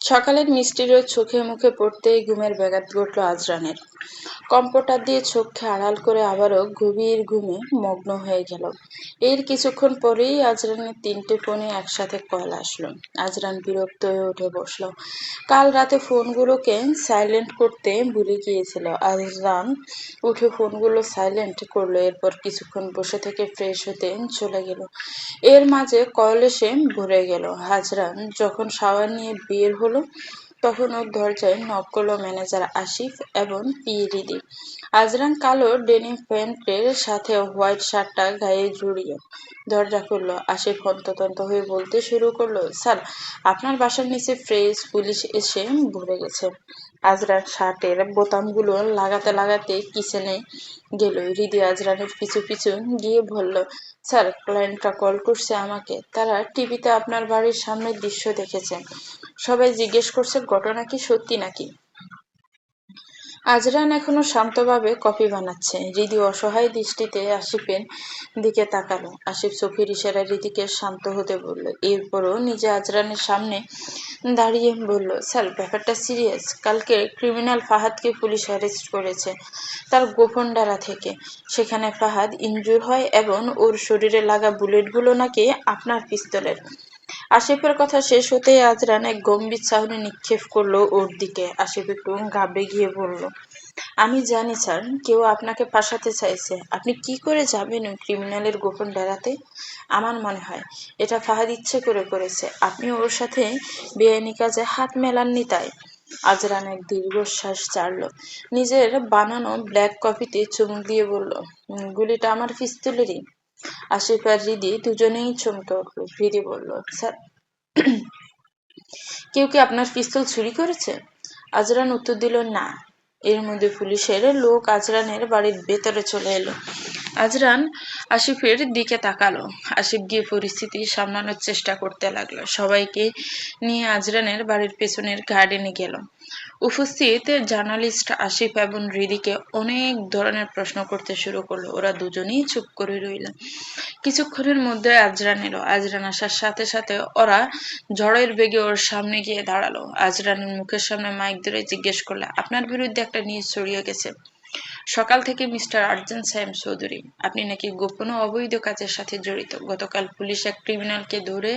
সকালের মিষ্টি রোদ চোখে মুখে পড়তেই ঘুমের ব্যাঘাত ঘটল আজরানের। কম্পটা দিয়ে চোখকে আড়াল করে আবারও গভীর ঘুমে মগ্ন হয়ে গেল। এর কিছুক্ষণ পরেই আজরানের 3টে ফোনে একসাথে কল আসলো। আজরান বিরক্ত হয়ে উঠে বসলো। কাল রাতে ফোনগুলোকে সাইলেন্ট করতে ভুলে গিয়েছিল। আজরান উঠে ফোনগুলো সাইলেন্ট করলো, এরপর কিছুক্ষণ বসে থেকে ফ্রেশ হতে চলে গেল। এর মাঝে কল এসে ভরে গেল। আজরান যখন শাওয়ার নিয়ে বের হলো তখন ওর দরজায় নক করলো ম্যানেজার আসিফ এবং পিরিদি। আজরান কালো ডেনিম প্যান্টের সাথে হোয়াইট শার্টটা গায়ে জড়িয়ে দরজা খুললো। আসিফ হন্তদন্ত হয়ে বলতে শুরু করলো, স্যার আপনার বাসার নিচে ফ্রেশ পুলিশ এসে ভরে গেছে। আজরান শার্টের বোতামগুলো লাগাতে লাগাতে কিচেনে গেল। হৃদি আজরানের পিছু পিছু গিয়ে বলল, স্যার ক্লায়েন্টরা কল করছে আমাকে, তারা টিভিতে আপনার বাড়ির সামনের দৃশ্য দেখেছে। সবাই জিজ্ঞেস করছে ঘটনা কি সত্যি নাকি। আজরান এখনো শান্তভাবে কফি বানাচ্ছে। হৃদি অসহায় দৃষ্টিতে আসিফের দিকে তাকালো। আসিফ চোখের ইশারায় হৃদিকে শান্ত হতে বলল। এরপরও নিজে আজরানের সামনে দাঁড়িয়ে বলল, স্যার ব্যাপারটা সিরিয়াস। কালকে ক্রিমিনাল ফাহাদকে পুলিশ অ্যারেস্ট করেছে তার গোপন ডারা থেকে। সেখানে ফাহাদ ইনজুর হয় এবং ওর শরীরে লাগা বুলেটগুলো নাকি আপনার পিস্তলের। আসিফের কথা শেষ হতেই আজরান এক গম্ভীর চাহনি নিক্ষেপ করলো ওর দিকে। আসিফ একটু ঘাবড়ে গিয়ে বলল, আমি জানি স্যার, কেউ আপনাকে ফাঁসাতে চাইছে। আপনি কি করে যাবেন ওই ক্রিমিনালের গোপন ডেরাতে? আমার মনে হয় এটা ফাহাদ ইচ্ছে করে করেছে। আপনি ওর সাথে বেআইনি কাজে হাত মেলাননি তাই। আজরান এক দীর্ঘশ্বাস ছাড়ল। নিজের বানানো ব্ল্যাক কফিতে চুমুক দিয়ে বলল, গুলিটা আমার পিস্তলেরই। আসিফ আর হৃদি দুজনেই চমকে উঠল। হৃদি বলল, স্যার কেউ কি আপনার পিস্তল চুরি করেছে? আজরান উত্তর দিল, না। এর মধ্যে পুলিশের লোক আজরানের বাড়ির ভেতরে চলে এলো। আজরান আসিফের দিকে তাকালো। আসিফ গিয়ে পরিস্থিতি সামলানোর চেষ্টা করতে লাগলো। সবাইকে নিয়ে আজরানের বাড়ির পেছনের গার্ডেনে গেল। উপস্থিত জার্নালিস্ট আসিফ এবং হৃদিকে অনেক ধরনের প্রশ্ন করতে শুরু করলো। ওরা দুজনেই চুপ করে রইল। কিছুক্ষণের মধ্যে আজরান এলো। আজরান আসার সাথে সাথে ওরা ঝড়ের বেগে ওর সামনে গিয়ে দাঁড়ালো। আজরানের মুখের সামনে মাইক ধরে জিজ্ঞেস করলে, আপনার বিরুদ্ধে একটা নিউজ ছড়িয়ে গেছে সকাল থেকে মিস্টার আরজান সাইম চৌধুরী, আপনি নাকি গোপন ও অবৈধ কাজের সাথে জড়িত। গতকাল পুলিশ এক ক্রিমিনালকে ধরে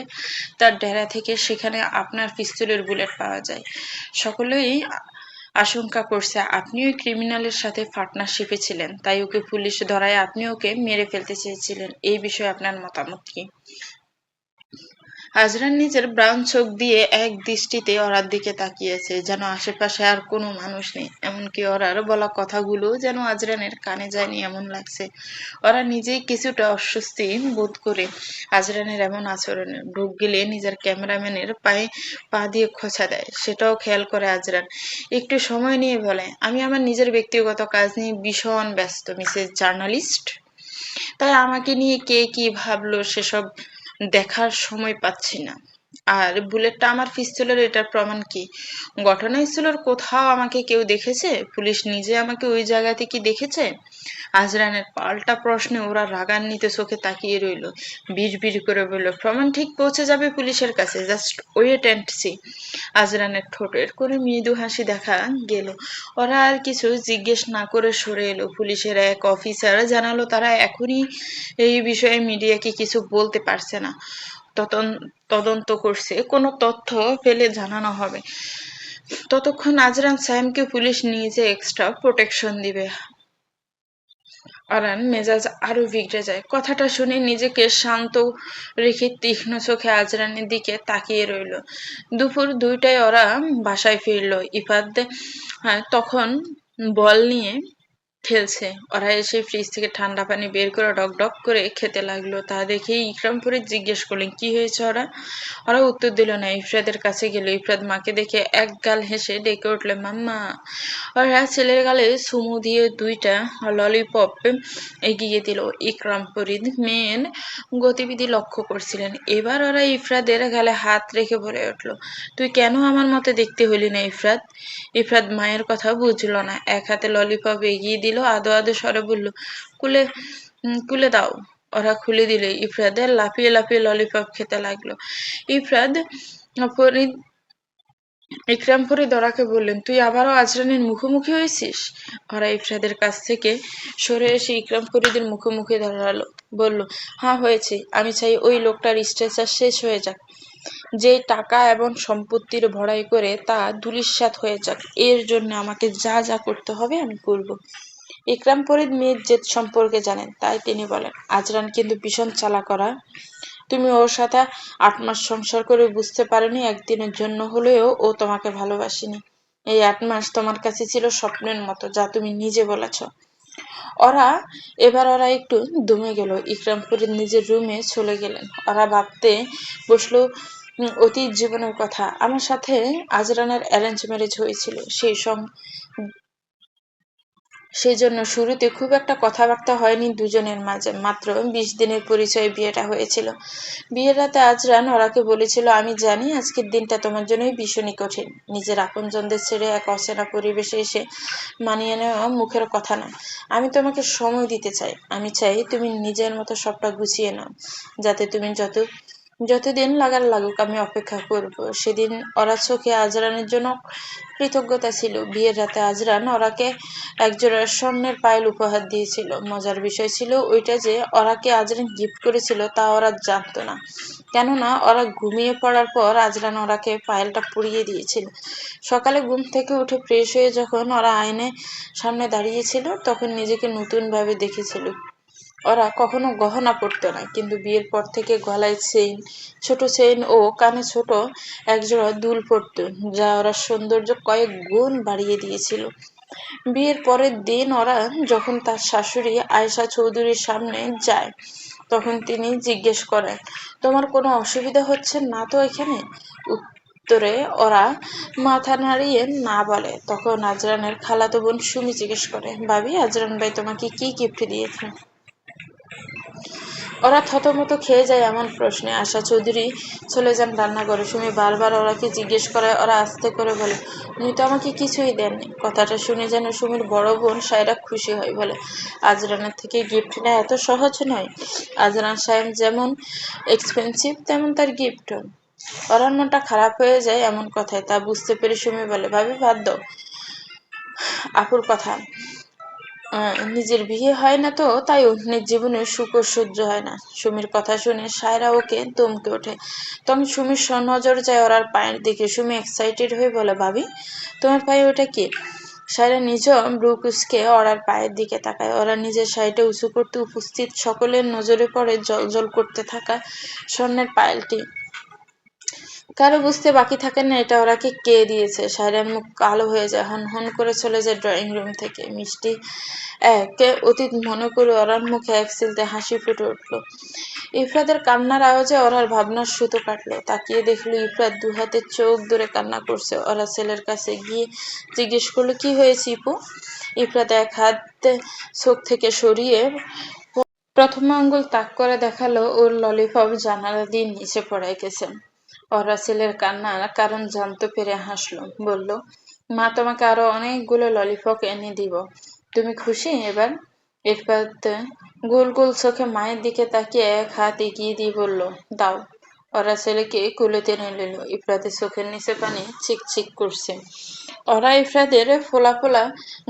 তার ডেরা থেকে সেখানে আপনার পিস্তলের বুলেট পাওয়া যায়। সকলেই আশঙ্কা করছে আপনি ওই ক্রিমিনালের সাথে পার্টনারশিপে ছিলেন, তাই ওকে পুলিশ ধরায় আপনি ওকে মেরে ফেলতে চেয়েছিলেন। এই বিষয়ে আপনার মতামত কি? আজরান নিজের ব্রাউন চোখ দিয়ে এক দৃষ্টিতে ওরার দিকে তাকিয়েছে, যেন আশেপাশে আর কোনো মানুষ নেই। এমনকি ওরার বলা কথাগুলো যেন আজরানের কানে যায়নি এমন লাগছে। ওরা নিজেই কিছুটা অস্বস্তি বোধ করে আজরানের এমন আচরণে। ঢোক গিলে নিজের ক্যামেরাম্যানের পায়ে পা দিয়ে খোঁচা দেয়, সেটাও খেয়াল করে আজরান। একটু সময় নিয়ে বলে, আমি আমার নিজের ব্যক্তিগত কাজ নিয়ে ভীষণ ব্যস্ত মিসেস জার্নালিস্ট, তাই আমাকে নিয়ে কে কি ভাবলো সেসব দেখার সময় পাচ্ছি না। আর বুলেটটা আমার পিস্তলের, এটার প্রমাণ কি? ঘটনাস্থলের কোথাও আমাকে কেউ দেখেছে? পুলিশ নিজে আমাকে ওই জায়গাতে কি দেখেছে? আজরানের পাল্টা প্রশ্নে ওরা রাগান্বিত চোখে তাকিয়ে রইল। বিড় করে বলল, প্রমাণ ঠিক পৌঁছে যাবে পুলিশের কাছে, জাস্ট ওয়েট অ্যান্ড সি। আজরানের ঠোঁটের করে মৃদু হাসি দেখা গেল। ওরা আর কিছু জিজ্ঞেস না করে সরে এলো। পুলিশের এক অফিসার জানালো তারা এখনই এই বিষয়ে মিডিয়াকে কিছু বলতে পারছে না, তদন্ত করছে, কোনো তথ্য পেলে জানানো হবে। ততক্ষণ আজরান সাইমকে পুলিশ নিজে এক্সট্রা প্রোটেকশন দিবে। আরান মেজাজ আরো বিগড়ে যায়। কথাটা শুনে নিজেকে শান্ত রেখে তীক্ষ্ণ চোখে আজরানের দিকে তাকিয়ে রইল। দুপুর 2টায় ওরা বাসায় ফিরল। ইফাদ তখন বল নিয়ে খেলছে। ওরা এসে ফ্রিজ থেকে ঠান্ডা পানি বের করে ডক ডক করে খেতে লাগলো। তা দেখেই ইকরামপুরে জিজ্ঞেস করলেন, কি হয়েছে ওরা? ওরা উত্তর দিল না। ইফরাদের কাছে গেল। ইফরাদ মাকে দেখে এক গাল হেসে ডেকে উঠল, মাম্মা। ওরা ছেলের গালে চুমু দিয়ে 2টা ললিপপ এগিয়ে দিল। ইকরাম ফরিদ মেয়ের গতিবিধি লক্ষ্য করছিলেন। এবার ওরা ইফরাদের গালে হাত রেখে বলে উঠল, তুই কেন আমার মতে দেখতে হলি না ইফরাদ? ইফরাদ মায়ের কথা বুঝলো না। এক হাতে ললিপপ এগিয়ে দিল, আদো আদো স্বরে বলল, কুলে কুলে দাও। ওরা খুলে দিলে ইফরাদের লাফিয়ে লাফিয়ে ললিপপ খেতে লাগলো। ইফরাদ ফরিদ ইকরাম ফরিদ ওরাকে বললেন, তুই আবারও আজরানের মুখোমুখি হয়েছিস? ওরা ইফরাদের কাছ থেকে সরে এসে ইকরাম ফরিদের মুখোমুখি দাঁড়ালো, বলল, হ্যাঁ হয়েছে। আমি চাই ওই লোকটার স্ট্রেচার শেষ হয়ে যাক, যে টাকা এবং সম্পত্তির ভরাই করে তা ধূলিসাৎ হয়ে যাক। এর জন্য আমাকে যা যা করতে হবে আমি করব। ইকরাম ফরিদ মেয়ের জেদ সম্পর্কে জানেন, তাই তিনি বলেন, আজরান কিন্তু ভীষণ চালাক। তুমি ওর সাথে ৮ মাস সংসার করে বুঝতে পারোনি একদিনের জন্য হলেও ও তোমাকে ভালোবাসেনি। এই ৮ মাস তোমার কাছে ছিল স্বপ্নের মতো, যা তুমি নিজে বলেছ। ওরা ওরা একটু দমে গেল। ইকরাম ফরিদ নিজের রুমে চলে গেলেন। ওরা ভাবতে বসলো অতীত জীবনের কথা। আমার সাথে আজরানের অ্যারেঞ্জ ম্যারেজ হয়েছিল। সেই জন্য শুরুতে খুব একটা কথাবার্তা হয়নি দুজনের মাঝে। মাত্র ২০ দিনের পরিচয়ে বিয়েটা হয়েছিল। বিয়ের রাতে আজরান ওরাকে বলেছিল, আমি জানি আজকের দিনটা তোমার জন্যই ভীষণই কঠিন। নিজের আপনজনদের ছেড়ে এক অচেনা পরিবেশে এসে মানিয়ে নেওয়া মুখের কথা নয়। আমি তোমাকে সময় দিতে চাই। আমি চাই তুমি নিজের মতো সবটা গুছিয়ে নাও, যাতে তুমি যতদিন লাগুক আমি অপেক্ষা করব। সেদিন ওরা চোখে আজরানের জন্য কৃতজ্ঞতা ছিল। বিয়ের রাতে আজরান ওরাকে একজোড়া স্বর্ণের পায়েল উপহার দিয়েছিল। মজার বিষয় ছিল ওইটা যে ওরাকে আজরান গিফট করেছিল তা ওরা জানতো না, কেননা ওরা ঘুমিয়ে পড়ার পর আজরান ওরাকে পায়েলটা পরিয়ে দিয়েছিল। সকালে ঘুম থেকে উঠে ফ্রেশ হয়ে যখন ওরা আয়নার সামনে দাঁড়িয়েছিল, তখন নিজেকে নতুন ভাবে দেখেছিল। ওরা কখনো গহনা পরতো না, কিন্তু বিয়ের পর থেকে গলায় ছোট চেইন ও কানে ছোট একজোড়া দুল পরতো, যা ওরা সৌন্দর্য কয়েক গুণ বাড়িয়ে দিয়েছিল। বিয়ের পরের দিন ওরা যখন তার শাশুড়ি আয়েশা চৌধুরীর সামনে যায়, তখন তিনি জিজ্ঞেস করেন, তোমার কোনো অসুবিধা হচ্ছে না তো এখানে? উত্তরে ওরা মাথা নাড়িয়ে না বলে। তখন আজরানের খালাতো বোন সুমি জিজ্ঞেস করে, ভাবি, আজরান ভাই তোমাকে কি গিফট দিয়েছে? ওরা থতমত খেয়ে যায় এমন প্রশ্নে। আশা চৌধুরী চলে যান রান্নাঘরে। সুমি বারবার ওরাকে জিজ্ঞেস করায় ওরা আস্তে করে বলে, উনি তো আমাকে কিছুই দেননি। কথাটা শুনে যেন সুমির বড় বোন সায়রা খুশি হয়, বলে, আজরানের থেকে গিফট নেওয়া এত সহজ নয়। আজরান সাহেব যেমন এক্সপেন্সিভ, তেমন তার গিফটও। ওরার মনটা খারাপ হয়ে যায় এমন কথায়। তা বুঝতে পেরে সুমি বলে, ভাবি বাদ দাও আপুর কথা। নিজের বিয়ে হয় না তো তাই অন্যের জীবনে সুখ সহ্য হয় না। সুমির কথা শুনে সায়রা ওকে চমকে ওঠে। তখন সুমির নজর যায় ওরার পায়ের দিকে। সুমি এক্সাইটেড হয়ে বলে, ভাবি, তোমার পায়ে ওটা কি? সায়রা নিজ ভ্রু কুঁচকে ওরার পায়ের দিকে তাকায়। ওরা নিজের শাড়িটা উঁচু করতে উপস্থিত সকলের নজরে পড়ে জ্বলজ্বল করতে থাকা স্বর্ণের পায়েলটি। কারো বুঝতে বাকি থাকে না এটা ওরাকে কে দিয়েছে। সায়রার মুখ কালো হয়ে যায়, হন হন করে চলে যায় ড্রয়িং রুম থেকে। মিষ্টি কে অতীত মনে করে ওরার মুখে এক সিলতে হাসি ফুটে উঠল। ইফরাদের কান্নার আওয়াজে ওরার ভাবনার সুতো কাটলো। তাকিয়ে দেখলো ইফরাত দু হাতে চোখ ধরে কান্না করছে। ওরা ছেলের কাছে গিয়ে জিজ্ঞেস করলো, কি হয়েছে ইপু? ইফরাত এক হাত চোখ থেকে সরিয়ে প্রথম আঙ্গুল তাক করে দেখালো ওর ললিপপ জানালা দিয়ে নিচে পড়ে গেছে। ওরা ছেলের কান্নার কারণ জানতে পেরে হাসলো, বলল, মা তোমাকে আরো অনেকগুলো ললিপপ এনে দিব। তুমি খুশি এবার? ইফরাত গোল গোল চোখে মায়ের দিকে তাকিয়ে এক হাত এগিয়ে দিয়ে বলল, দাও। ওরা ছেলেকে কোলে টেনে নিল। ইফরাতের চোখের নিচে পানি চিকচিক করছে। ওরা ইফরাতের ফোলা ফোলা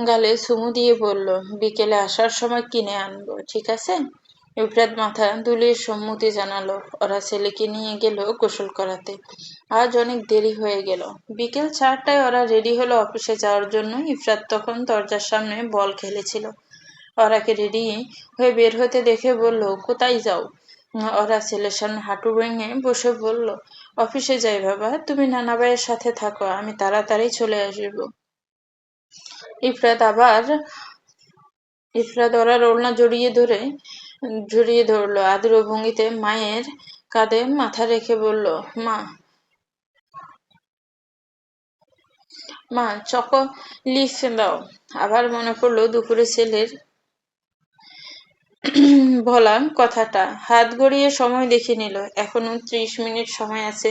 গালে চুমু দিয়ে বলল, বিকেলে আসার সময় কিনে আনবো, ঠিক আছে? ইফরাত মাথা দুলিয়ে সম্মতি জানালো। ওরা ছেলেকে নিয়ে গেল গোসল করাতে। আজ অনেক দেরি হয়ে গেল। বিকেল 4টায় ওরা রেডি হলো অফিসে যাওয়ার জন্য। ইফরাত তখন দরজার সামনে বল খেলেছিল। ওরাকে রেডি হয়ে বের হতে দেখে বলল, কোথায় যাও? ওরা ছেলের সামনে হাঁটু ভেঙে বসে বলল, অফিসে যাই বাবা, তুমি নানা ভাইয়ের সাথে থাকো, আমি তাড়াতাড়ি চলে আসবো। ইফরাত আবার ইফরাত ওরার ওড়না জড়িয়ে ধরলো। আদর ভঙ্গিতে মায়ের কাঁধে মাথা রেখে বলল, মা চকোলিফ দাও। আবার মনে পড়লো দুপুরে ছেলের বলা কথাটা। হাত গড়িয়ে সময় দেখে নিল। এখনো 30 মিনিট সময় আছে,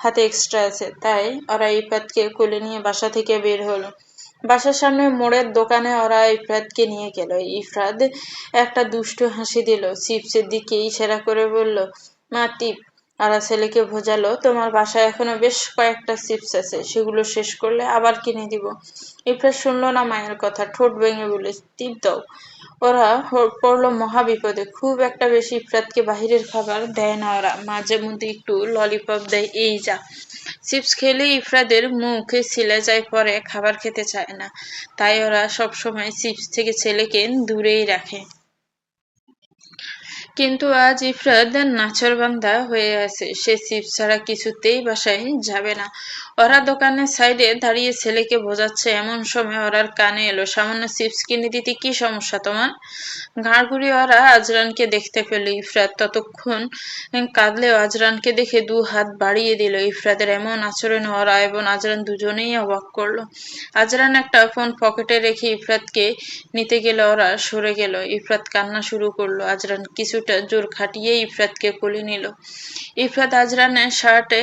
হাতে এক্সট্রা আছে। তাই ওরা ইফরাতকে কোলে নিয়ে বাসা থেকে বের হলো। বাসার সামনে মোড়ের দোকানে ওরা ইফরাতকে নিয়ে গেল। ইফরাত একটা দুষ্টু হাসি দিল, চিপসের দিকে ইশারা করে বলল, মা টিপ। আরা ছেলেকে বোঝালো, তোমার বাসায় এখনো বেশ কয়েকটা চিপস আছে, সেগুলো শেষ করলে আবার কিনে দিব। ইফরাত শুনলো না মায়ের কথা, ঠোঁট ভেঙে বলে, টিপ দাও। ওরা পড়লো মহা বিপদে। খুব একটা বেশি ইফরাতকে বাহিরের খাবার দেয় না ওরা, মাঝে মধ্যে একটু ললিপপ দেয়, এই যা। চিপস খেলে ইফরাদের মুখে ছিলে যায়, পরে খাবার খেতে চায় না। তাই ওরা সবসময় চিপস থেকে ছেলেকে দূরেই রাখে। কিন্তু আজ ইফরাত নাছোড়বান্দা হয়ে আছে, সে চিপস ছাড়া কিছুতেই বাসায় যাবে না। ওরা দোকানের সাইডে দাঁড়িয়ে ছেলেকে বোঝাচ্ছে, এমন সময় ওরার কানে এলো, সামান্য চিপস কিনে দিতে কি সমস্যা তোমার? ঘাড় ঘুরিয়ে ওরা আজরানকে দেখতে পেল। ইফরাত ততক্ষণ কাঁদলেও আজরানকে দেখে দু হাত বাড়িয়ে দিল। ইফরাতের এমন আচরণে ওরা এবং আজরান দুজনেই অবাক করলো। আজরান একটা ফোন পকেটে রেখে ইফরাতকে নিতে গেলে ওরা সরে গেল। ইফরাত কান্না শুরু করলো। আজরান কিছুটা জোর খাটিয়ে ইফরাতকে কোলে নিল। ইফরাত আজরানের শার্টে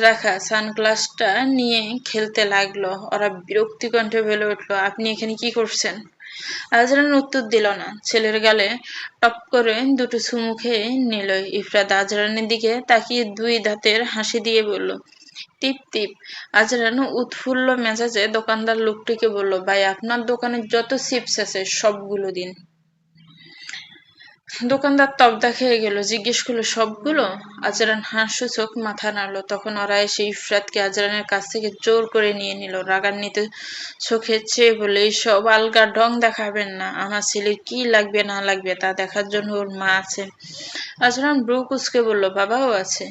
রাখা সানগ্লাসটা নিয়ে খেলতে লাগলো। ওরা বিরক্তি কণ্ঠে বলে উঠলো, আপনি এখানে কি করছেন? আজরান উত্তর দিল না, ছেলের গালে টপ করে দুটো চুমু খেয়ে নিল। ইফরাত আজরানের দিকে তাকিয়ে দুই দাঁতের হাসি দিয়ে বলল, টিপ টিপ। আজরান উৎফুল্ল মেজাজে দোকানদার লোকটিকে বলল, ভাই, আপনার দোকানে যত চিপস আছে সবগুলো দিন। দোকানদার তবদা খেয়ে গেল, জিজ্ঞেস করলো, সবগুলো? আজরান হাস্যচোখ মাথা নাড়ল। তখন ওরা এসে ইফরাতকে আজরানের কাছ থেকে জোর করে নিয়ে নিল। রাগান্বিত চোখে চেয়ে বলে, এইসব আলগা ঢং দেখাবেন না, আমার ছেলের কি লাগবে না লাগবে তা দেখার জন্য ওর মা আছে। আজরান ব্রু কুচকে বলল, বাবাও আছে।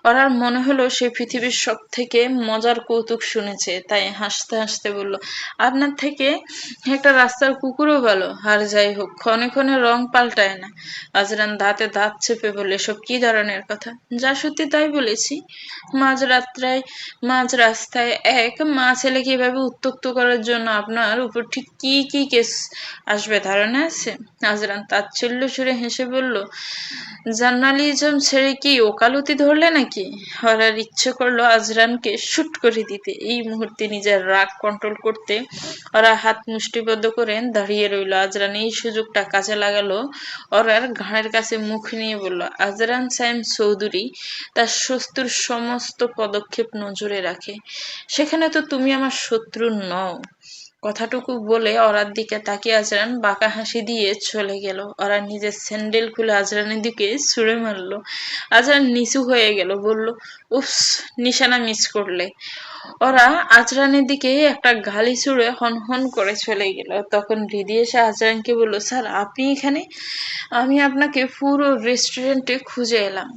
ওরার মনে হলো সে পৃথিবীর সব থেকে মজার কৌতুক শুনেছে, তাই হাসতে হাসতে বলল, আপনার থেকে একটা রাস্তার কুকুরও ভালো। আর যাই হোক, ক্ষণে ক্ষণে রং পাল্টায় না। আজরান দাঁতে দাঁত চেপে বলে, এসব কি ধরনের কথা? যা সত্যি তাই বলেছি। মাঝ রাস্তায় এক মা ছেলেকে এভাবে উত্ত্যক্ত করার জন্য আপনার উপর ঠিক কি কি কেস আসবে ধারণা আছে? আজরান তাচ্ছিল্য সুরে হেসে বলল, জার্নালিজম ছেড়ে কি ওকালতি ধরলে নাকি? ওরার ইচ্ছে করলো আজরানকে শুট করে দিতে। এই মুহূর্তে নিজের রাগ কন্ট্রোল করতে ওরা হাত মুষ্টিবদ্ধ করে দাঁড়িয়ে রইল। আজরান এই সুযোগটা কাজে লাগালো। ওরার ঘাড়ের কাছে মুখ নিয়ে বলল, আজরান সাইম চৌধুরী তার শত্রুর সমস্ত পদক্ষেপ নজরে রাখে, সেখানে তো তুমি আমার শত্রু নও। কথাটুকু বলে ওরার দিকে তাকিয়ে আজরান বাঁকা হাসি দিয়ে চলে গেল। ওরা নিজের স্যান্ডেল খুলে আজরানের দিকে ছুঁড়ে মারল। আজরান নিচু হয়ে গেল, বলল, উফস, নিশানা মিস করলে। ওরা আজরানের দিকে একটা গালি ছুঁড়ে হনহন করে চলে গেল। তখন হৃদি এসে আজরানকে বলল, স্যার, আপনি এখানে? আমি আপনাকে পুরো রেস্টুরেন্টে খুঁজে এলাম।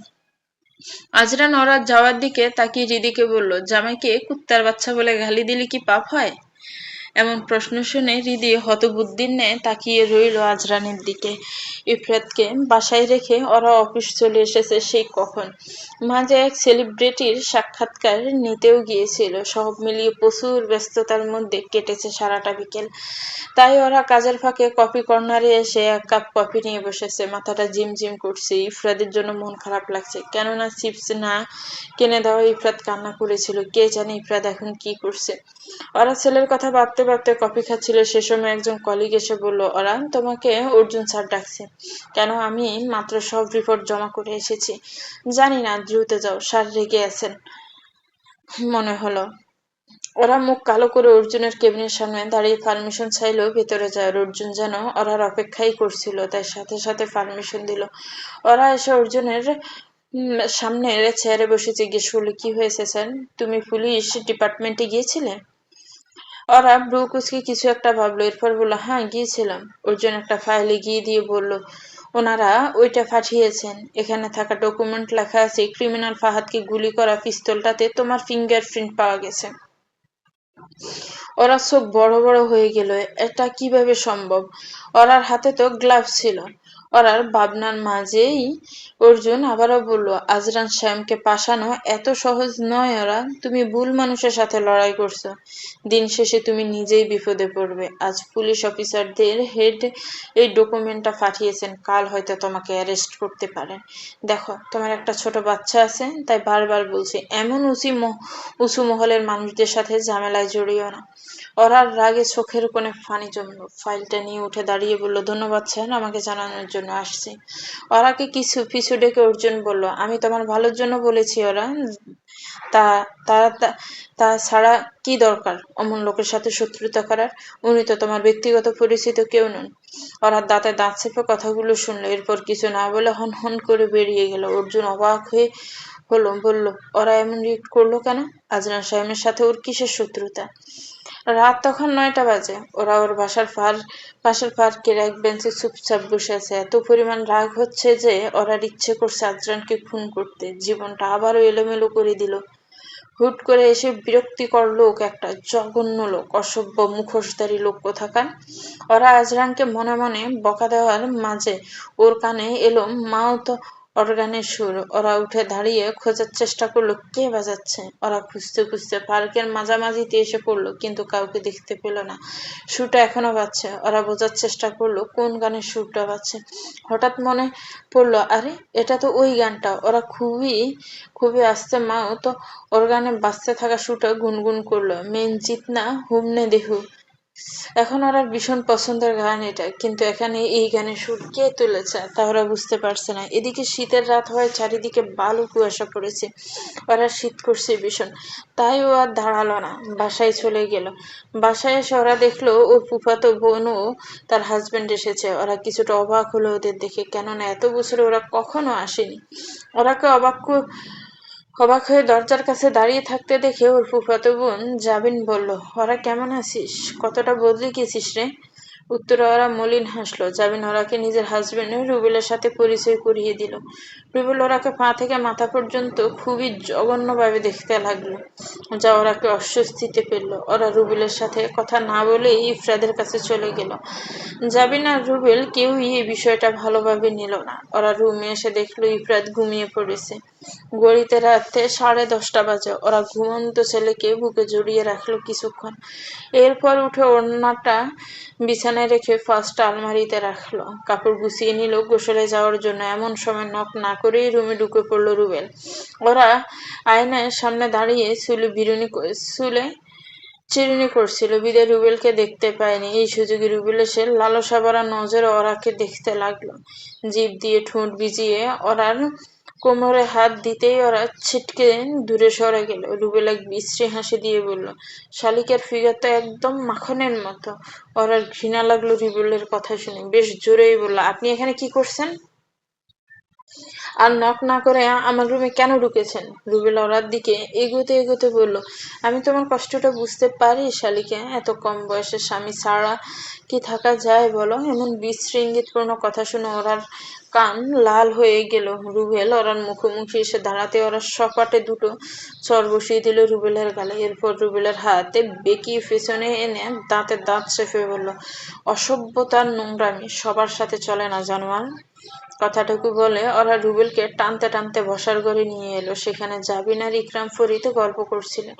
আজরান ওরা যাওয়ার দিকে তাকিয়ে হৃদিকে বলল, জামাইকে কুত্তার বাচ্চা বলে গালি দিলে কি পাপ হয়? এমন প্রশ্ন শুনে হৃদি হতবুদ্ধির ন্যায় তাকিয়ে রইল আজরানের দিকে। ইফরাতকে বাসায় রেখে ওরা অফিস চলে এসেছে সেই কখন। মাঝে এক সেলিব্রিটির সাক্ষাৎকার নিতেও গিয়েছিল। সব মিলিয়ে প্রচুর ব্যস্ততার মধ্যে কেটেছে সারাটা বিকেল। তাই ওরা কাজের ফাঁকে কফি কর্নারে এসে এক কাপ কফি নিয়ে বসেছে। মাথাটা ঝিমঝিম করছে। ইফরাতের জন্য মন খারাপ লাগছে, কেননা চিপস না কিনে দেওয়া ইফরাত কান্না করেছিল। কে জানে ইফরাত এখন কি করছে। ওরা ছেলের কথা ভাবতে ভাবতে কফি খাচ্ছিল। সে সময় একজন কলিগ এসে বলল, ওরা তোমাকে অর্জুন স্যার ডাকছে। কেন? আমি মাত্র সব রিপোর্ট জমা করে এসেছি। জানি না, দ্রুত যাও, স্যার রেগে আছেন মনে হলো। ওরা মুখ কালো করে অর্জুনের কেবিনের সামনে দাঁড়িয়ে পারমিশন চাইলেও ভেতরে যায়। অর্জুন যেন ওরার অপেক্ষাই করছিল, তাই সাথে সাথে পারমিশন দিল। ওরা এসে অর্জুনের সামনে চেয়ারে বসে জিজ্ঞেস করলো, কি হয়েছে স্যার? তুমি পুলিশ ডিপার্টমেন্টে গিয়েছিলে? ওরা ব্রু কুচকে কিছু একটা ভাবলো, এরপর বললো, হ্যাঁ গিয়েছিলাম। অর্জুন একটা ফাইল এগিয়ে দিয়ে বলল, ওনারা ওইটা পাঠিয়েছেন। এখানে থাকা ডকুমেন্ট লেখা আছে, ক্রিমিনাল ফাহাদকে গুলি করা পিস্তলটাতে তোমার ফিঙ্গারপ্রিন্ট পাওয়া গেছে। ওরা চোখ বড় বড় হয়ে গেল। এটা কিভাবে সম্ভব? ওরার হাতে তো গ্লাভস ছিল। ওরার ভাবনার মাঝেই অর্জুন আবারও বলল, আজরান শ্যামকে পাশানো এত সহজ নয়। ওরা, তুমি ভুল মানুষের সাথে লড়াই করছো। দিন শেষে তুমি নিজেই বিপদে পড়বে। আজ পুলিশ অফিসারদের হেড এই ডকুমেন্টটা পাঠিয়েছেন, কাল হয়তো তোমাকে অ্যারেস্ট করতে পারেন। দেখো, তোমার একটা ছোট বাচ্চা আছে, তাই বারবার বলছি, এমন উঁচু মহলের মানুষদের সাথে ঝামেলায় জড়িও না। ওরার রাগে চোখের কোণে পানি জমলো। ফাইলটা নিয়ে উঠে দাঁড়িয়ে বলল, ধন্যবাদ স্যার, আমাকে জানানোর জন্য আসছি। ওরাকে কিছু পিছু ডেকে অর্জুন বলল, আমি তোমার ভালোর জন্য বলেছি ওরা। তা তা তা- তা ছাড়া কি দরকার অমন লোকের সাথে শত্রুতা করার? উনি তো তোমার ব্যক্তিগত পরিচিত কেউ নন। ওরা দাঁতে দাঁত চেপে কথাগুলো শুনলো, এরপর কিছু না বলে হন হন করে বেরিয়ে গেল। অর্জুন অবাক হয়ে বলল, ওরা এমন রিয়েক্ট করলো কেন? আজরান সাহেবের সাথে ওর কিসের শত্রুতা? রাত তখন 9টা বাজে। ওরা ওর পাশের পার্কের এক বেঞ্চে চুপচাপ বসে আছে। এত পরিমাণ রাগ হচ্ছে যে ওরার ইচ্ছে করছে আজরানকে খুন করতে, জীবনটা আবারও এলোমেলো করে দিল। হুট করে এসে বিরক্তিকর লোক, একটা জঘন্য লোক, অসভ্য মুখোশধারী লোক কোথাকার। ওরা আজরানকে মনে মনে বকা দেওয়ার মাঝে ওর কানে এলো মাউথ অর্গানের সুর। ওরা উঠে দাঁড়িয়ে খোঁজার চেষ্টা করলো কে বাজাচ্ছে। ওরা খুঁজতে খুঁজতে পার্কের মাঝামাঝিতে এসে পড়লো, কিন্তু কাউকে দেখতে পেল না। সুরটা এখনো বাজছে। ওরা বোঝার চেষ্টা করলো কোন গানের সুরটা বাজছে। হঠাৎ মনে পড়লো, আরে এটা তো ওই গানটা। ওরা খুবই খুবই আস্তে মাউথ অর্গানে বাজতে থাকা সুরটা গুনগুন করলো, মেন জিতনা হুমনে দেহু। এখন ওর ভীষণ পছন্দের গান এটা, কিন্তু এখানে এই গানের সুর কে তুলেছে তা ওরা বুঝতে পারছে না। এদিকে শীতের রাত হয়, চারিদিকে বালু কুয়াশা পড়েছে। ওরা শীত করছে ভীষণ, তাই ও আর দাঁড়ালো না, বাসায় চলে গেল। বাসায় এসে ওরা দেখলো ওর ফুফাতো বোন ও তার হাজবেন্ড এসেছে। ওরা কিছুটা অবাক হলো ওদের দেখে, কেননা এত বছরে ওরা কখনো আসেনি। ওরাকে অবাক হয়ে দরজার কাছে দাঁড়িয়ে থাকতে দেখে ওর ফুফাতো বোন জাবিন বলল, ওরা কেমন আছিস? কতটা বদলে গেছিস রে। উত্তরে ওরা মলিন হাসলো। জাবিন ওরাকে নিজের হাজবেন্ড রুবেলের সাথে পরিচয় করিয়ে দিল। রুবেল ওরাকে পা থেকে মাথা পর্যন্ত খুবই জঘন্যভাবে দেখতে লাগলো, যা ওরাকে অস্বস্তিতে ফেললো। ওরা রুবেলের সাথে কথা না বলেই ইফরাদের কাছে চলে গেল। জাবিন আর রুবেল কেউই এই বিষয়টা ভালোভাবে নিল না। ওরা রুমে এসে দেখলো ইফরাত ঘুমিয়ে পড়েছে। ঘড়িতে রাতে 10:30 বাজে। ওরা ঘুমন্ত ছেলেকে বুকে জড়িয়ে রাখলো কিছুক্ষণ, এরপর উঠে ওড়নাটা বিছানায় রেখে ফার্স্ট আলমারিতে রাখলো, কাপড় গুছিয়ে নিল গোসলে যাওয়ার জন্য। এমন সময় নক না করেই রুমে ঢুকে পড়লো রুবেল। ওরা আয়নার সামনে দাঁড়িয়ে চুলে চিরুনি করছিল, বিদায় রুবেলকে দেখতে পায়নি। এই সুযোগে রুবেল এসে লালসা ভরা নজরে ওরাকে দেখতে লাগলো। জিভ দিয়ে ঠোঁট ভিজিয়ে ওরার কোমরে হাত দিতেই ওরা ছিটকে দূরে সরে গেল। রুবেল এক বিশ্রী হাসি দিয়ে বলল, শালিকের ফিগার তো একদম মাখনের মতো। ওরার ঘৃণা লাগলো রুবেলের কথা শুনে, বেশ জোরেই বলল, আপনি এখানে কি করছেন? আর নক না করে আমার রুমে কেন ঢুকেছেন? রুবেল ওরার দিকে এগোতে এগোতে বলল, আমি তোমার কষ্টটা বুঝতে পারি শালিকে। এত কম বয়সে স্বামী ছাড়া কি থাকা যায় বলো? এমন বিশ্রী ইঙ্গিতপূর্ণ কথা শুনে ওরার কান লাল হয়ে গেল। রুবেল ওরার মুখোমুখি এসে দাঁড়াতে ওরা সপাটে দুটো চর বসিয়ে দিল রুবেলের গালে। এরপর রুবেলের হাতে বেঁকিয়ে পেছনে এনে দাঁতে দাঁত চেপে বলল, অসভ্যতার নোংরামি সবার সাথে চলে না জানোয়ার। কথাটুকু বলে ওরা রুবেলকে টানতে টানতে বসার ঘরে নিয়ে এলো। সেখানে জাবিন আর ইকরাম ফরিদ গল্প করছিলেন।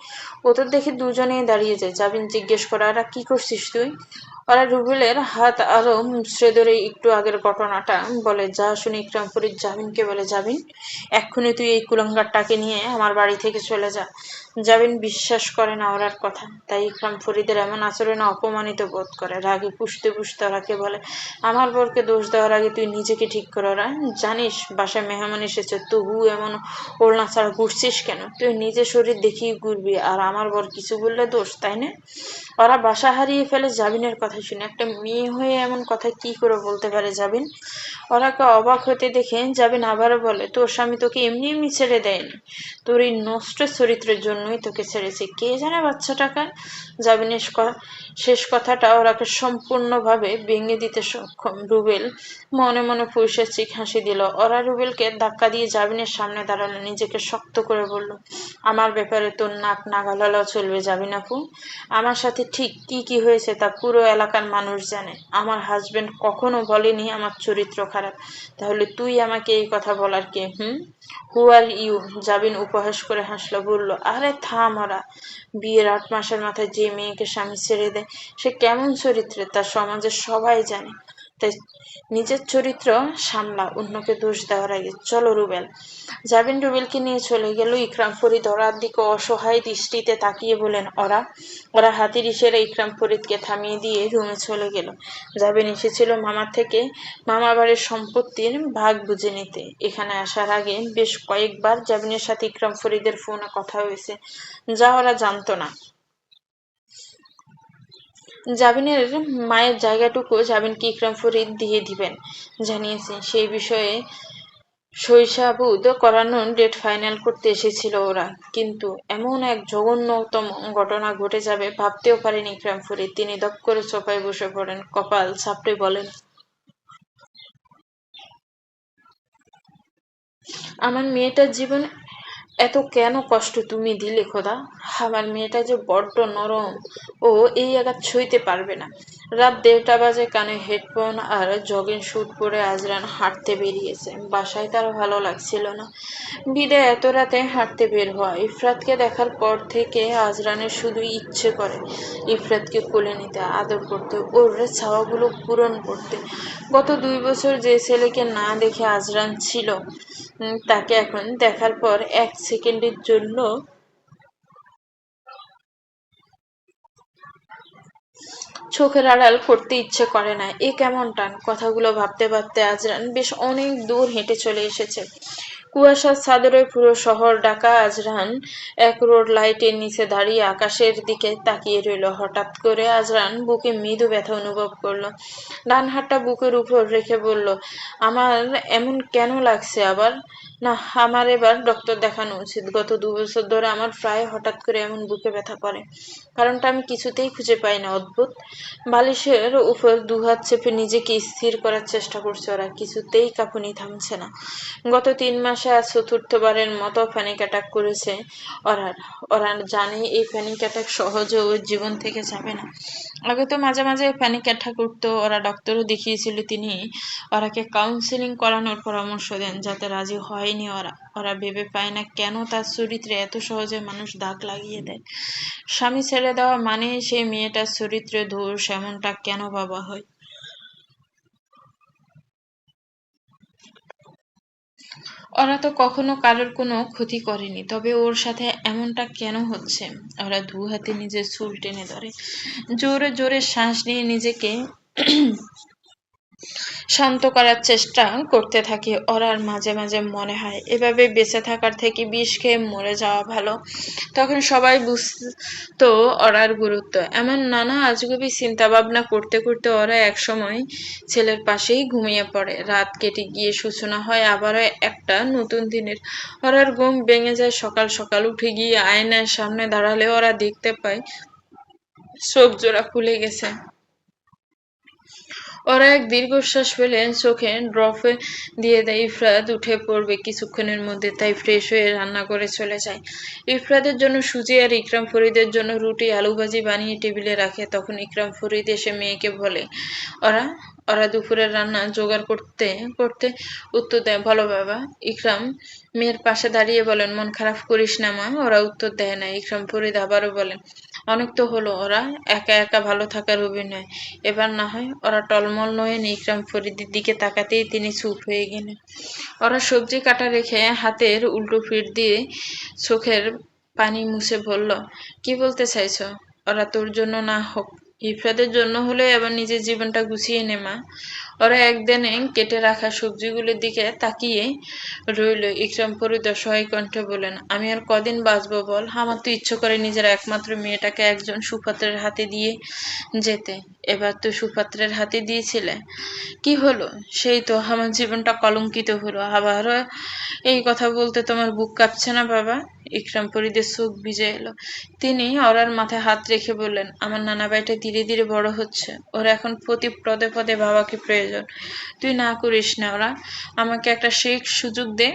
ওদের দেখে দুজনেই দাঁড়িয়ে যায়। জাবিন জিজ্ঞেস করে, আর কি করছিস তুই? ওরা রুবেলের হাত আরো মুচড়ে ধরে একটু আগের ঘটনাটা বলে। যা শুনে ইকরাম ফরিদ জাবিনকে বলে, জাবিন, এক্ষুনি তুই এই কুলাঙ্গারটাকে নিয়ে আমার বাড়ি থেকে চলে যা। জাবিন বিশ্বাস করে না ওরার কথা, তাই ইকরাম ফরিদের এমন আচরণে অপমানিত বোধ করে। রাগে পুষতে পুষতে ওরাকে বলে, আমার বরকে দোষ দেওয়ার আগে তুই নিজেকে ঠিক কর। ওরা জানিস বাসায় মেহমান এসেছে, তবু এমন ওড়না ছাড়া ঘুরছিস কেন? তুই নিজের শরীর দেখিয়ে ঘুরবি, আর আমার বর কিছু বললে দোষ, তাই না? ওরা বাসা হারিয়ে ফেলে জাবিনের কথা শুনে। একটা মেয়ে হয়ে এমন কথা কি করে বলতে পারে জাবিন? ওরাকে অবাক হতে দেখে জাবিন আবারও বলে, তোর স্বামী তোকে এমনি এমনি ছেড়ে দেয়নি, তোর এই নষ্ট চরিত্রের জন্যই তোকে ছেড়েছে। কে জানে বাচ্চাটাকে। জাবিনের শেষ কথাটা ওরাকে সম্পূর্ণভাবে ভেঙে দিতে সক্ষম। রুবেল মনে মনে ফুঁসে চিক হাসি দিল। ওরা রুবেলকে ধাক্কা দিয়ে জাবিনের সামনে দাঁড়ালো, নিজেকে শক্ত করে বলল, আমার ব্যাপারে তোর নাক না গলালেও চলবে জাবিন আপু। আমার সাথে ঠিক কি কি হয়েছে তা পুরো এলাকার মানুষ জানে। আমার হাজবেন্ড কখনো বলেনি আমার চরিত্র খারাপ, তাহলে তুই আমাকে এই কথা বলার কে? হু আর ইউ? জাবিন উপহাস করে হাসলো, বলল, আরে থাম। ওরা বিয়ের 8 মাসের মাথায় যে মেয়েকে স্বামী ছেড়ে দেয় সে কেমন চরিত্রের তা সমাজের সবাই জানে। তাই নিজের চরিত্র সামলা, অন্যকে দোষ দেওয়ার আগে। চলো রুবেল। জাবিন রুবেলকে নিয়ে চলে গেল। ইকরাম ফরিদ ওরার দিকে অসহায় দৃষ্টিতে তাকিয়ে বলেন, ওরা ওরা হাতির ইশারা ইকরাম ফরিদকে থামিয়ে দিয়ে রুমে চলে গেল। জাবিন এসেছিল মামার থেকে মামা বাড়ির সম্পত্তির ভাগ বুঝে নিতে। এখানে আসার আগে বেশ কয়েকবার জাবিনের সাথে ইকরাম ফরিদের ফোনে কথা হয়েছে, যা ওরা জানতো না। জাবিনের মায়ের জায়গাটুকু জাবিনকে ইকরাম ফরিদ দিয়ে দিবেন জানিয়েছেন। সেই বিষয়ে শৈশাবুদ করানোর ডেট ফাইনাল করতে এসেছিল ওরা, কিন্তু এমন এক জঘন্যতম ঘটনা ঘটে যাবে ভাবতেও পারেনি ইকরাম ফরিদ। তিনি দপ করে সোফায় বসে পড়েন, কপাল চাপড়ে বলেন, আমার মেয়েটার জীবন এত কেন কষ্ট তুমি দিলে খোদা? আমার মেয়েটা যে বড্ড নরম, ও এই আঘাত সইতে পারবে না। রাত ১:৩০ বাজে। কানে হেডফোন আর জগিং স্যুট পরে আজরান হাঁটতে বেরিয়েছে। বাসায় তার ভালো লাগছিল না, বিদায় এত রাতে হাঁটতে বের হওয়া। ইফরাতকে দেখার পর থেকে আজরানের শুধু ইচ্ছে করে ইফরাতকে কোলে নিতে, আদর করতে, ওর চাওয়াগুলো পূরণ করতে। গত ২ বছর যে ছেলেকে না দেখে আজরান ছিল, তাকে এখন দেখার পর ১ সেকেন্ডের জন্য চোখের আড়াল করতে ইচ্ছে করে না। এ কেমন টান? কথাগুলো ভাবতে ভাবতে আজরান বেশ অনেক দূর হেঁটে চলে এসেছে। কুয়াশার চাদরে পুরো শহর ঢাকা। আজরান এক রোড লাইটের নিচে দাঁড়িয়ে আকাশের দিকে তাকিয়ে রইল। হঠাৎ করে আজরান বুকে মৃদু ব্যথা অনুভব করলো। ডান হাতটা বুকের উপর রেখে বলল, আমার এমন কেন লাগছে আবার? না, আমার এবার ডক্টর দেখানো উচিত। গত ২ বছর ধরে আমার প্রায় হঠাৎ করে এমন বুকে ব্যথা করে। কারণটা আমি কিছুতেই খুঁজে পাই না। অদ্ভুত। বালিশের উপর দুহাত চেপে নিজেকে স্থির করার চেষ্টা করছে ওরা, কিছুতেই কাঁপুনি থামছে না। গত ৩ মাসে আজ চতুর্থবারের মতো প্যানিক অ্যাটাক করেছে ওরার। ওরা জানে এই প্যানিক অ্যাটাক সহজে ওর জীবন থেকে যাবে না। আগে তো মাঝে মাঝে প্যানিক অ্যাটাক করতো। ওরা ডাক্তারও দেখিয়েছিল, তিনি ওরাকে কাউন্সেলিং করানোর পরামর্শ দেন, যাতে রাজি হয়নি ওরা। ওরা ভেবে পায় না কেন তার চরিত্রে এত সহজে মানুষ দাগ লাগিয়ে দেয়। স্বামী ছেড়ে দেওয়া মানে সেই মেয়েটার চরিত্রে দোষ, এমনটা কেন ভাবা হয়? ওরা তো কখনো কারোর কোনো ক্ষতি করেনি, তবে ওর সাথে এমনটা কেন হচ্ছে? ওরা দু হাতে নিজের চুল টেনে ধরে, জোরে জোরে শ্বাস নিয়ে নিজেকে শান্ত করার চেষ্টা করতে থাকে। ওরার মাঝে মাঝে মনে হয় এভাবে বেঁচে থাকার থেকে বিষ খেয়ে মরে যাওয়া ভালো। তখন সবাই বুঝতো ওরার গুরুত্ব। এমন নানা আজগুবি চিন্তা ভাবনা করতে করতে ওরা একসময় ছেলের পাশেই ঘুমিয়ে পড়ে। রাত কেটে গিয়ে সূচনা হয় আবারও একটা নতুন দিনের। ওরার ঘুম ভেঙে যায় সকাল সকাল। উঠে গিয়ে আয়নার সামনে দাঁড়ালে ওরা দেখতে পায় চোখ জোড়া খুলে গেছে। ওরা এক দীর্ঘশ্বাস ফেলে চোখে ড্রপে দিয়ে দেয়। ইফরাত উঠে পড়বে কিছুক্ষণের মধ্যে, তাই ফ্রেশ হয়ে রান্না করে চলে যায়। ইফরাতের জন্য সুজি আর ইকরাম ফরিদের জন্য রুটি আলু ভাজি বানিয়ে টেবিলে রাখে। তখন ইকরাম ফরিদ এসে মেয়েকে বলে, ওরা ওরা দুপুরের রান্না জোগাড় করতে করতে উত্তর দেয়, বলো বাবা। ইকরাম মেয়ের পাশে দাঁড়িয়ে বলেন, মন খারাপ করিস না মা। ওরা উত্তর দেয় না। ইকরাম ফরিদ আবারও বলেন, অনেক তো হলো ওরা একা একা ভালো থাকার অভিনয়, এবার না হয়। ওরা টলমল নয়ন ইকরাম ফরিদের দিকে তাকাতেই তিনি চুপ হয়ে গেলেন। ওরা সবজি কাটা রেখে হাতের উল্টো পিঠ দিয়ে চোখের পানি মুছে বলল, কি বলতে চাইছো? ওরা তোর জন্য না হোক, ইফরাতের জন্য হলে আবার নিজের জীবনটা গুছিয়ে নে মা। ওরা একদিনে কেটে রাখা সবজিগুলোর দিকে তাকিয়ে রইল। ইকরাম ফরিদ অসহায় কণ্ঠে বলেন, আমি আর কদিন বাঁচবো বল? আমার তো ইচ্ছে করে নিজের একমাত্র মেয়েটাকে একজন সুপাত্রের হাতে দিয়ে যেতে। এবার তো সুপাত্রের হাতে দিয়েছিলে, কি হলো? সেই তো আমার জীবনটা কলঙ্কিত হলো। আবারও এই কথা বলতে তোমার বুক কাঁপছে না বাবা? ইকরাম ফরিদের চোখ ভিজে এলো। তিনি ওরার মাথায় হাত রেখে বললেন, আমার নানা ভাইটা ধীরে ধীরে বড় হচ্ছে, ওর এখন প্রতি পদে পদে বাবাকে প্রয়োজন। তুই না করিস না, ওরা আমাকে একটা শেষ সুযোগ দে।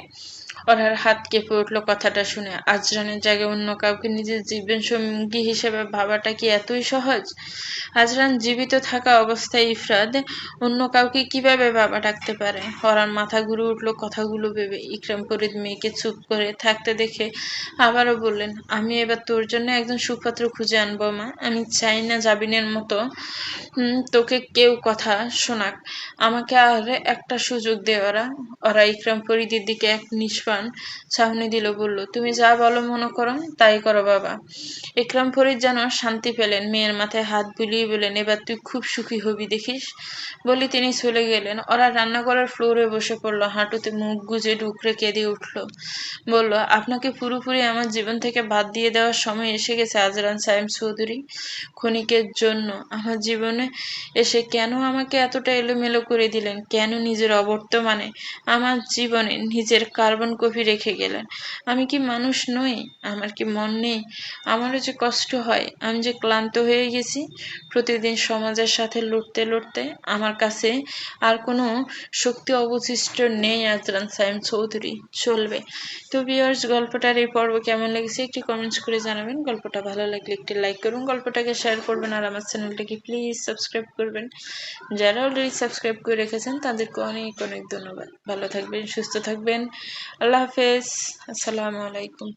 ওরার হাত কেঁপে উঠল কথাটা শুনে। আজরানের জায়গায় অন্য কাউকে নিজের জীবন সঙ্গী হিসেবে ভাবাটা কি এতই সহজ? আজরান জীবিত থাকা অবস্থায় ইফরাত অন্য কাউকে কিভাবে বাবা ডাকতে পারে? ওরার মাথা ঘুরে উঠল কথাগুলো ভেবে। ইকরাম ফরিদ মেয়েকে চুপ করে থাকতে দেখে আবারও বললেন, আমি এবার তোর জন্য একজন সুপাত্র খুঁজে আনবো মা। আমি চাই না জাবিনের মতো তোকে কেউ কথা শোনাক। আমাকে আর একটা সুযোগ দে ওরা। ওরা ইকরাম ফরিদের দিকে এক নিষ্পান চাহনি দিল, বলল, তুমি যা বলো মনে করো তাই করো বাবা। ইকরাম ফরিদ যেন শান্তি পেলেন। মেয়ের মাথায় হাত বুলিয়ে বলেন, এবার তুই খুব সুখী হবি দেখিস। বলে তিনি চলে গেলেন। ওরা রান্নাঘরের ফ্লোরে বসে পড়লো, হাঁটুতে মুখ গুজে ডুকরে কেঁদে উঠল। বলল, আপনাকে পুরোপুরি আমার জীবন থেকে বাদ দিয়ে দেওয়ার সময় এসে গেছে আজরান সাহেব চৌধুরী। ক্ষণিকের জন্য আমার জীবনে এসে কেন আমাকে এতটা এলোমেলো করে দিলেন? কেন নিজের অবর্তমানে আমার জীবনে নিজের কার্বন কপি রেখে গেলেন? আমি কি মানুষ নই? আমার কি মন নেই? আমারও যে কষ্ট হয়। আমি যে ক্লান্ত হয়ে গেছি প্রতিদিন সমাজের সাথে লড়তে লড়তে। আমার কাছে আর কোনো শক্তি অবশিষ্ট নেই আজরান সাইম চৌধুরী। চলবে। তো ভিউয়ার্স, গল্পটার এই পর্ব কেমন লেগেছে একটি কমেন্টস করে জানাবেন। গল্পটা ভালো লাগলে একটি লাইক করুন, গল্পটাকে শেয়ার করবেন, আর আমার চ্যানেলটাকে প্লিজ সাবস্ক্রাইব করবেন। যারা অলরেডি সাবস্ক্রাইব করে রেখেছেন তাদেরকে অনেক অনেক ধন্যবাদ। ভালো থাকবেন, সুস্থ থাকবেন। আল্লাহ হাফেজ। আসসালামু আলাইকুম।